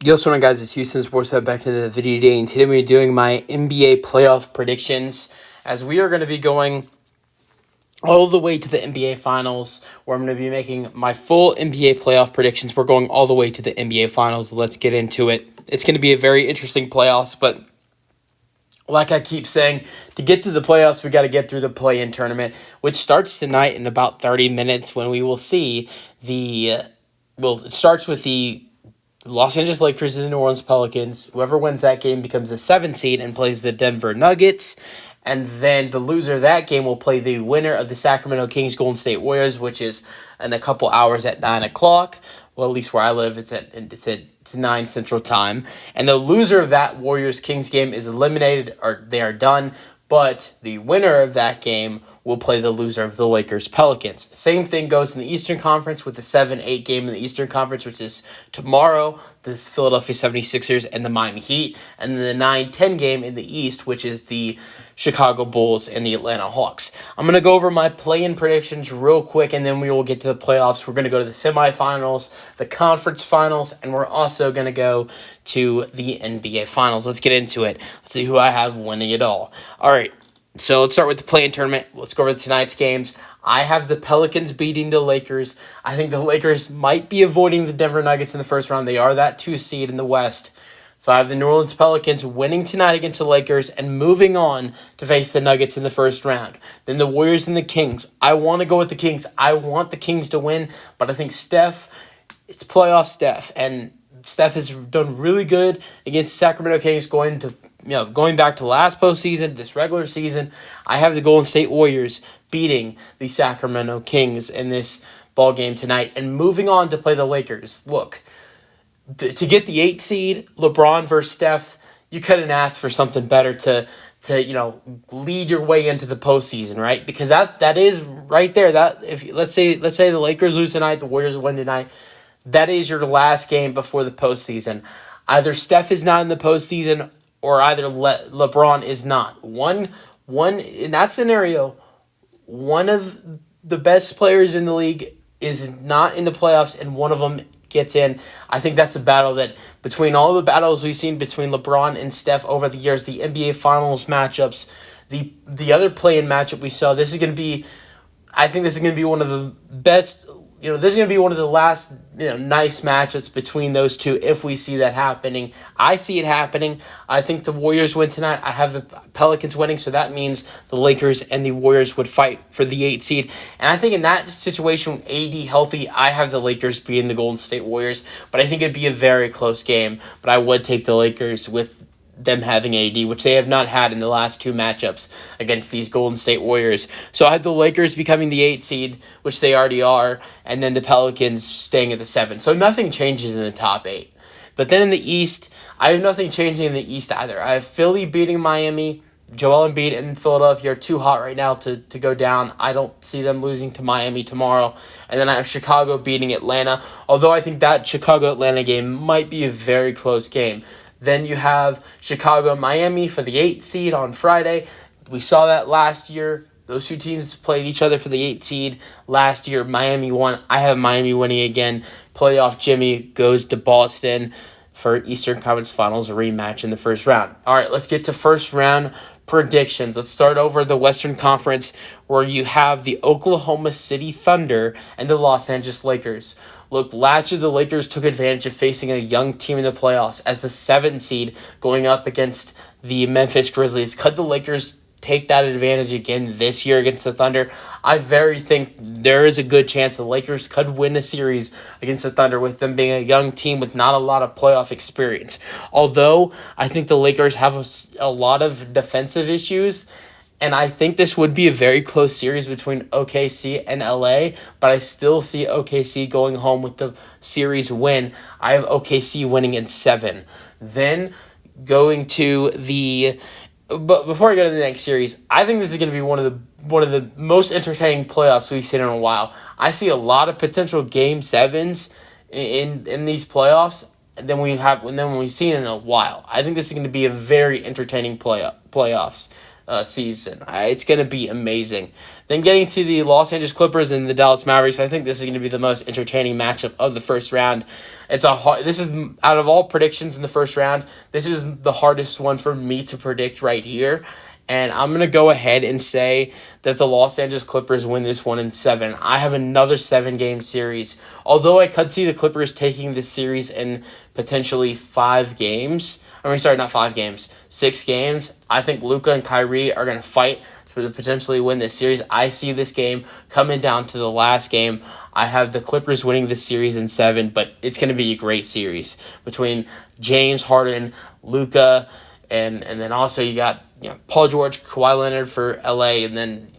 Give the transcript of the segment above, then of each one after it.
Yo, what's going on, guys? It's Houston Sports Hub back to the video today, and today we're doing my NBA playoff predictions as we are going to be going all the way to the NBA Finals, where I'm going to be making my full NBA playoff predictions. We're going all the way to the NBA Finals. Let's get into it. It's going to be a very interesting playoffs, but like I keep saying, to get to the playoffs, we got to get through the play-in tournament, which starts tonight in about 30 minutes when we will see it starts with the Los Angeles Lakers and the New Orleans Pelicans. Whoever wins that game becomes the 7th seed and plays the Denver Nuggets. And then the loser of that game will play the winner of the Sacramento Kings Golden State Warriors, which is in a couple hours at 9 o'clock. Well, at least where I live, it's 9 Central Time. And the loser of that Warriors Kings game is eliminated, or they are done. But the winner of that game will play the loser of the Lakers Pelicans. Same thing goes in the Eastern Conference with the 7-8 game in the Eastern Conference, which is tomorrow, the Philadelphia 76ers and the Miami Heat. And then the 9-10 game in the East, which is the Chicago Bulls and the Atlanta Hawks. I'm going to go over my play-in predictions real quick, and then we will get to the playoffs. We're going to go to the semifinals, the conference finals, and we're also going to go to the NBA Finals. Let's get into it. Let's see who I have winning it all. All right, so let's start with the play-in tournament. Let's go over tonight's games. I have the Pelicans beating the Lakers. I think the Lakers might be avoiding the Denver Nuggets in the first round. They are that 2 seed in the West. So I have the New Orleans Pelicans winning tonight against the Lakers and moving on to face the Nuggets in the first round. Then the Warriors and the Kings. I want to go with the Kings. I want the Kings to win, but I think it's playoff Steph, and Steph has done really good against the Sacramento Kings going back to last postseason, this regular season. I have the Golden State Warriors beating the Sacramento Kings in this ball game tonight and moving on to play the Lakers. Look, to get the 8 seed, LeBron versus Steph, you couldn't ask for something better to lead your way into the postseason, right? Because that is right there. That if let's say the Lakers lose tonight, the Warriors win tonight, that is your last game before the postseason. Either Steph is not in the postseason, or either LeBron is not. One in that scenario, one of the best players in the league is not in the playoffs, and one of them gets in. I think that's a battle that, between all the battles we've seen between LeBron and Steph over the years, the NBA Finals matchups, the other play-in matchup we saw, I think this is going to be one of the best. This is going to be one of the last nice matchups between those two if we see that happening. I see it happening. I think the Warriors win tonight. I have the Pelicans winning, so that means the Lakers and the Warriors would fight for the 8 seed. And I think in that situation, AD healthy, I have the Lakers beating the Golden State Warriors, but I think it'd be a very close game. But I would take the Lakers with them having AD, which they have not had in the last 2 matchups against these Golden State Warriors. So I have the Lakers becoming the 8 seed, which they already are, and then the Pelicans staying at the 7. So nothing changes in the top 8. But then in the East, I have nothing changing in the East either. I have Philly beating Miami. Joel Embiid and Philadelphia are too hot right now to go down. I don't see them losing to Miami tomorrow. And then I have Chicago beating Atlanta, although I think that Chicago-Atlanta game might be a very close game. Then you have Chicago and Miami for the 8 seed on Friday. We saw that last year. Those 2 teams played each other for the 8 seed last year. Miami won. I have Miami winning again. Playoff Jimmy goes to Boston for Eastern Conference Finals rematch in the first round. All right, let's get to first round predictions. Let's start over the Western Conference, where you have the Oklahoma City Thunder and the Los Angeles Lakers. Look, last year the Lakers took advantage of facing a young team in the playoffs as the 7th seed going up against the Memphis Grizzlies. Could the Lakers take that advantage again this year against the Thunder? I very think there is a good chance the Lakers could win a series against the Thunder with them being a young team with not a lot of playoff experience. Although I think the Lakers have a lot of defensive issues, and I think this would be a very close series between OKC and LA, but I still see OKC going home with the series win. I have OKC winning in 7. Then going to the But before I go to the next series, I think this is going to be one of the most entertaining playoffs we've seen in a while. I see a lot of potential game 7s in these playoffs than we've seen in a while. I think this is going to be a very entertaining playoffs. season. It's going to be amazing. Then getting to the Los Angeles Clippers and the Dallas Mavericks, I think this is going to be the most entertaining matchup of the first round. This is out of all predictions in the first round, this is the hardest one for me to predict right here. And I'm going to go ahead and say that the Los Angeles Clippers win this one in 7. I have another 7-game series. Although I could see the Clippers taking this series in potentially 5 games. Not 5 games, 6 games. I think Luka and Kyrie are going to fight to potentially win this series. I see this game coming down to the last game. I have the Clippers winning this series in 7, but it's going to be a great series between James Harden, Luka, and then also you got Paul George, Kawhi Leonard for LA, and then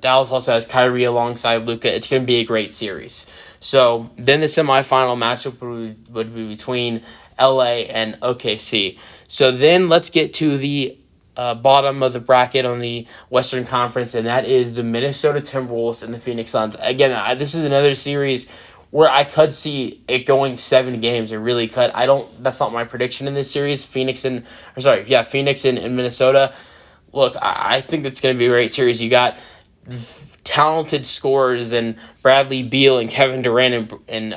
Dallas also has Kyrie alongside Luka. It's going to be a great series. So then the semifinal matchup would be between LA and OKC. So then let's get to the bottom of the bracket on the Western Conference, and that is the Minnesota Timberwolves and the Phoenix Suns. Again, this is another series where I could see it going 7 games. It really could. That's not my prediction in this series. Phoenix and Minnesota. Look, I think it's going to be a great series. You got talented scorers and Bradley Beal and Kevin Durant and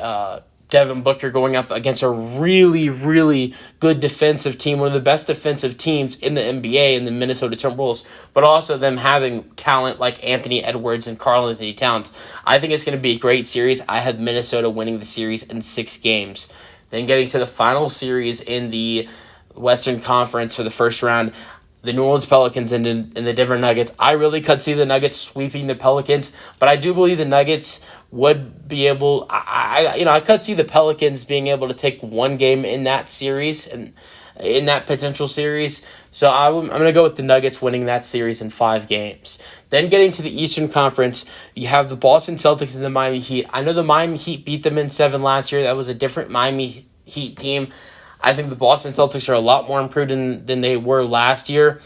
Devin Booker going up against a really, really good defensive team, one of the best defensive teams in the NBA in the Minnesota Timberwolves, but also them having talent like Anthony Edwards and Karl-Anthony Towns. I think it's going to be a great series. I have Minnesota winning the series in 6 games. Then getting to the final series in the Western Conference for the first round, the New Orleans Pelicans and the Denver Nuggets. I really could see the Nuggets sweeping the Pelicans, but I do believe the Nuggets would be able. I could see the Pelicans being able to take 1 game in that series and in that potential series. So I'm going to go with the Nuggets winning that series in 5 games. Then getting to the Eastern Conference, you have the Boston Celtics and the Miami Heat. I know the Miami Heat beat them in 7 last year. That was a different Miami Heat team. I think the Boston Celtics are a lot more improved than they were last year.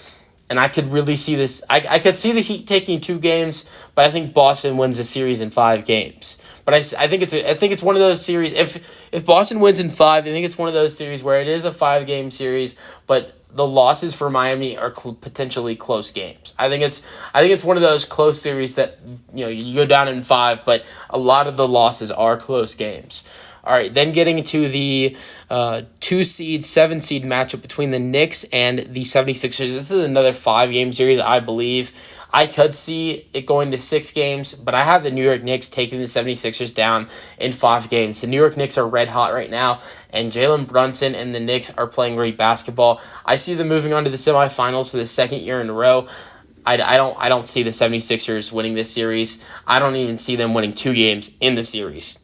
And I could really see this. I could see the Heat taking 2 games, but I think Boston wins the series in 5 games. But I think it's one of those series. If Boston wins in 5, I think it's one of those series where it is a 5-game series, but the losses for Miami are potentially close games. I think it's one of those close series that you go down in 5, but a lot of the losses are close games. All right, then getting to the 2-seed, 7-seed matchup between the Knicks and the 76ers. This is another 5-game series, I believe. I could see it going to 6 games, but I have the New York Knicks taking the 76ers down in 5 games. The New York Knicks are red hot right now, and Jalen Brunson and the Knicks are playing great basketball. I see them moving on to the semifinals for the 2nd year in a row. I don't see the 76ers winning this series. I don't even see them winning 2 games in the series.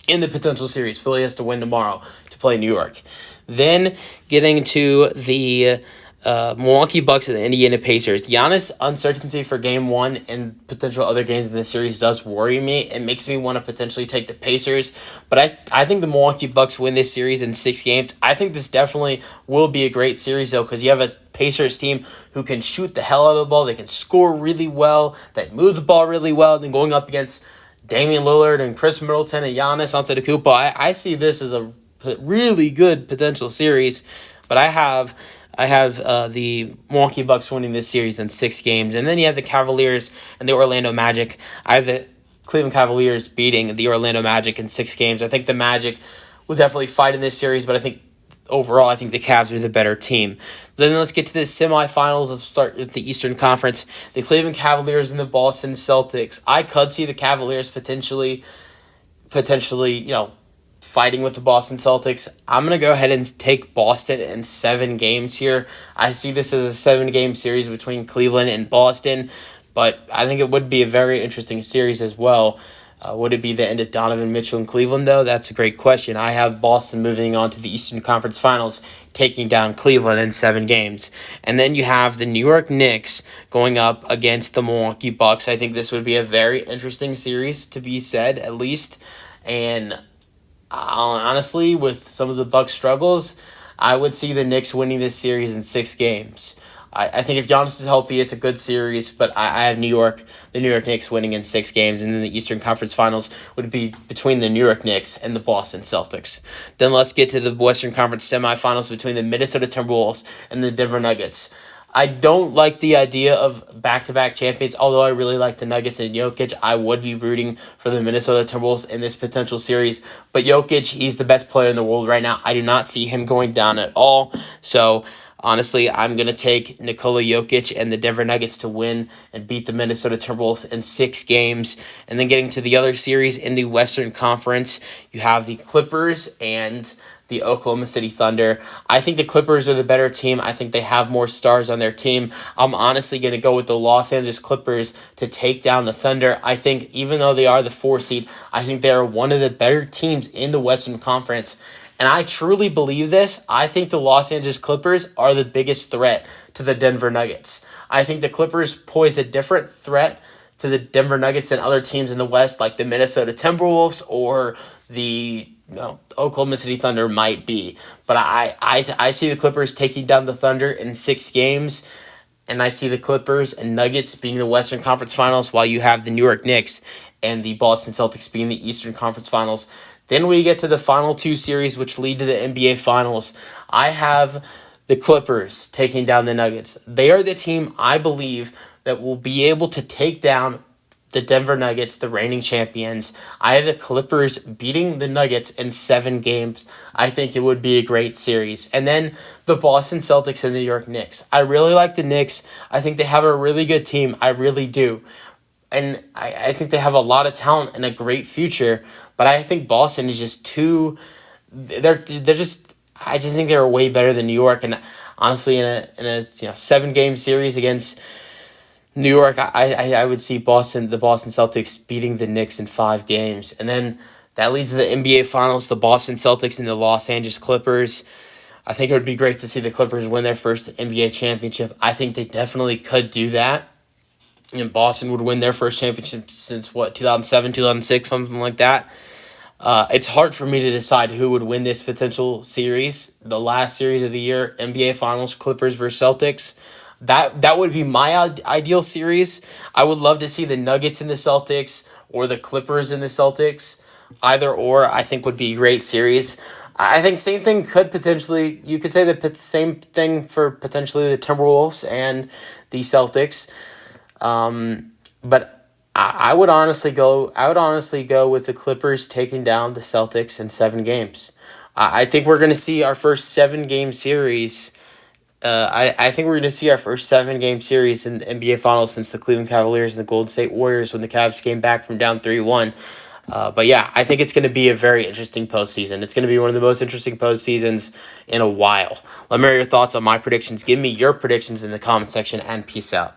In the potential series, Philly has to win tomorrow to play New York. Then getting to the Milwaukee Bucks and the Indiana Pacers. Giannis' uncertainty for Game 1 and potential other games in the series does worry me. It makes me want to potentially take the Pacers. But I think the Milwaukee Bucks win this series in 6 games. I think this definitely will be a great series, though, because you have a Pacers team who can shoot the hell out of the ball. They can score really well. They move the ball really well. Then going up against Damian Lillard and Chris Middleton and Giannis Antetokounmpo, I see this as a really good potential series, but I have the Milwaukee Bucks winning this series in 6 games, and then you have the Cavaliers and the Orlando Magic. I have the Cleveland Cavaliers beating the Orlando Magic in 6 games. I think the Magic will definitely fight in this series, but I think overall, the Cavs are the better team. Then let's get to the semifinals. Let's start with the Eastern Conference. The Cleveland Cavaliers and the Boston Celtics. I could see the Cavaliers potentially, fighting with the Boston Celtics. I'm going to go ahead and take Boston in 7 games here. I see this as a 7-game series between Cleveland and Boston, but I think it would be a very interesting series as well. Would it be the end of Donovan Mitchell in Cleveland, though? That's a great question. I have Boston moving on to the Eastern Conference Finals, taking down Cleveland in 7 games. And then you have the New York Knicks going up against the Milwaukee Bucks. I think this would be a very interesting series, to be said, at least. And honestly, with some of the Bucks' struggles, I would see the Knicks winning this series in 6 games. I think if Giannis is healthy, it's a good series, but I have the New York Knicks winning in 6 games, and then the Eastern Conference Finals would be between the New York Knicks and the Boston Celtics. Then let's get to the Western Conference semifinals between the Minnesota Timberwolves and the Denver Nuggets. I don't like the idea of back-to-back champions, although I really like the Nuggets and Jokic. I would be rooting for the Minnesota Timberwolves in this potential series. But Jokic, he's the best player in the world right now. I do not see him going down at all. So, honestly, I'm going to take Nikola Jokic and the Denver Nuggets to win and beat the Minnesota Timberwolves in 6 games. And then getting to the other series in the Western Conference, you have the Clippers and the Oklahoma City Thunder. I think the Clippers are the better team. I think they have more stars on their team. I'm honestly going to go with the Los Angeles Clippers to take down the Thunder. I think even though they are the 4 seed, I think they are one of the better teams in the Western Conference. And I truly believe this. I think the Los Angeles Clippers are the biggest threat to the Denver Nuggets. I think the Clippers pose a different threat to the Denver Nuggets than other teams in the West, like the Minnesota Timberwolves or the Oklahoma City Thunder might be. But I see the Clippers taking down the Thunder in 6 games, and I see the Clippers and Nuggets being the Western Conference Finals, while you have the New York Knicks and the Boston Celtics being the Eastern Conference Finals. Then we get to the final 2 series, which lead to the NBA Finals. I have the Clippers taking down the Nuggets. They are the team I believe that will be able to take down the Denver Nuggets, the reigning champions. I have the Clippers beating the Nuggets in 7 games. I think it would be a great series. And then the Boston Celtics and the New York Knicks. I really like the Knicks. I think they have a really good team. I really do. And I think they have a lot of talent and a great future. But I think Boston is just too... They're just... I just think they're way better than New York. And honestly, in a 7-game series against New York, I would see the Boston Celtics beating the Knicks in 5 games. And then that leads to the NBA Finals, the Boston Celtics and the Los Angeles Clippers. I think it would be great to see the Clippers win their first NBA championship. I think they definitely could do that. And Boston would win their first championship since, 2007, 2006, something like that. It's hard for me to decide who would win this potential series, the last series of the year, NBA Finals, Clippers versus Celtics. That would be my ideal series. I would love to see the Nuggets in the Celtics or the Clippers in the Celtics. Either or, I think, would be a great series. I think same thing could potentially, you could say the same thing for potentially the Timberwolves and the Celtics. But I would honestly go with the Clippers taking down the Celtics in 7 games. I think we're going to see our first 7-game series. I think we're going to see our first 7-game series in the NBA Finals since the Cleveland Cavaliers and the Golden State Warriors when the Cavs came back from down 3-1. But yeah, I think it's going to be a very interesting postseason. It's going to be one of the most interesting postseasons in a while. Let me know your thoughts on my predictions. Give me your predictions in the comment section, and peace out.